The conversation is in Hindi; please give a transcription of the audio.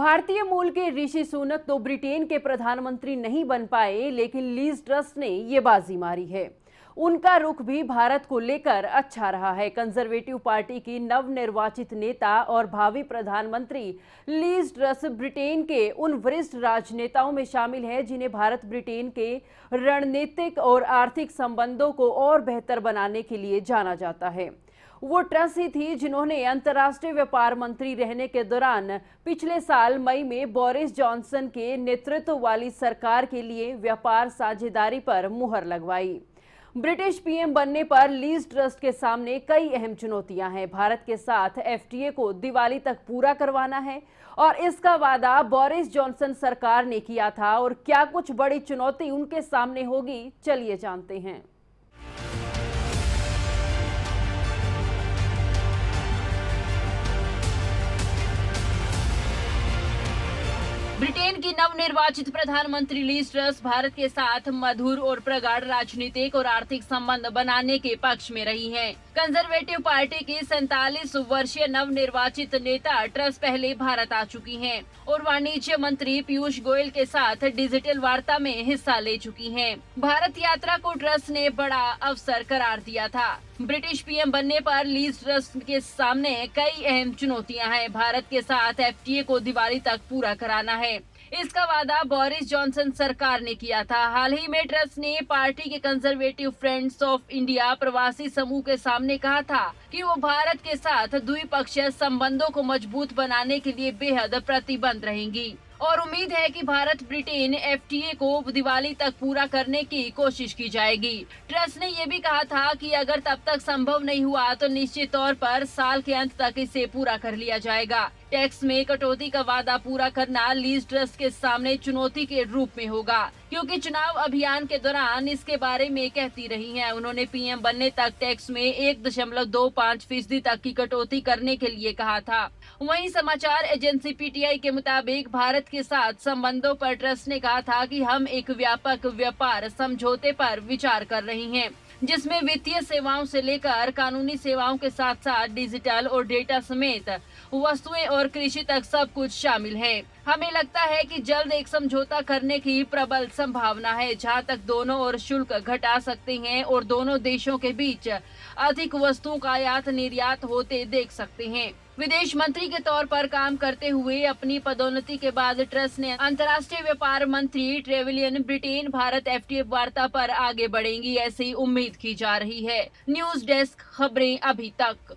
भारतीय मूल के ऋषि सुनक तो ब्रिटेन के प्रधानमंत्री नहीं बन पाए, लेकिन लीज ट्रस ने ये बाजी मारी है। उनका रुख भी भारत को लेकर अच्छा रहा है। कंजर्वेटिव पार्टी की नवनिर्वाचित नेता और भावी प्रधानमंत्री लीज ट्रस ब्रिटेन के उन वरिष्ठ राजनेताओं में शामिल है जिन्हें भारत ब्रिटेन के रणनीतिक और आर्थिक संबंधों को और बेहतर बनाने के लिए जाना जाता है। वो ट्रस ही थी जिन्होंने अंतर्राष्ट्रीय व्यापार मंत्री रहने के दौरान पिछले साल मई में बोरिस जॉनसन के नेतृत्व वाली सरकार के लिए व्यापार साझेदारी पर मुहर लगवाई। ब्रिटिश पीएम बनने पर लीज ट्रस के सामने कई अहम चुनौतियां हैं। भारत के साथ एफटीए को दिवाली तक पूरा करवाना है और इसका वादा बोरिस जॉनसन सरकार ने किया था। और क्या कुछ बड़ी चुनौती उनके सामने होगी, चलिए जानते हैं। ब्रिटेन की नवनिर्वाचित प्रधानमंत्री लीज ट्रस भारत के साथ मधुर और प्रगाढ़ राजनीतिक और आर्थिक संबंध बनाने के पक्ष में रही हैं। कंजर्वेटिव पार्टी की 47 वर्षीय नवनिर्वाचित नेता ट्रस पहले भारत आ चुकी हैं और वाणिज्य मंत्री पीयूष गोयल के साथ डिजिटल वार्ता में हिस्सा ले चुकी हैं। भारत यात्रा को ट्रस ने बड़ा अवसर करार दिया था। ब्रिटिश पीएम बनने पर लीज ट्रस के सामने कई अहम चुनौतियां हैं। भारत के साथ एफटीए को दिवाली तक पूरा कराना है, इसका वादा बोरिस जॉनसन सरकार ने किया था। हाल ही में ट्रस ने पार्टी के कंजर्वेटिव फ्रेंड्स ऑफ इंडिया प्रवासी समूह के सामने कहा था कि वो भारत के साथ द्विपक्षीय संबंधों को मजबूत बनाने के लिए बेहद प्रतिबद्ध रहेंगी और उम्मीद है कि भारत ब्रिटेन एफटीए को दिवाली तक पूरा करने की कोशिश की जाएगी। ट्रस ने यह भी कहा था कि अगर तब तक संभव नहीं हुआ तो निश्चित तौर पर साल के अंत तक इसे पूरा कर लिया जाएगा। टैक्स में कटौती का वादा पूरा करना लीज ट्रस के सामने चुनौती के रूप में होगा, क्योंकि चुनाव अभियान के दौरान इसके बारे में कहती रही हैं। उन्होंने पीएम बनने तक टैक्स में 1.25% तक की कटौती करने के लिए कहा था। वहीं समाचार एजेंसी पीटीआई के मुताबिक भारत के साथ संबंधों पर ट्रस ने कहा था कि हम एक व्यापक व्यापार समझौते पर विचार कर रही हैं, जिसमें वित्तीय सेवाओं से लेकर कानूनी सेवाओं के साथ साथ डिजिटल और डेटा समेत वस्तुएं और कृषि तक सब कुछ शामिल है। हमें लगता है कि जल्द एक समझौता करने की प्रबल संभावना है, जहां तक दोनों ओर शुल्क घटा सकते हैं और दोनों देशों के बीच अधिक वस्तुओं का आयात निर्यात होते देख सकते हैं। विदेश मंत्री के तौर पर काम करते हुए अपनी पदोन्नति के बाद ट्रस ने अंतर्राष्ट्रीय व्यापार मंत्री ट्रेवलियन ब्रिटेन भारत एफटीए वार्ता पर आगे बढ़ेंगी, ऐसी उम्मीद की जा रही है। न्यूज डेस्क, खबरें अभी तक।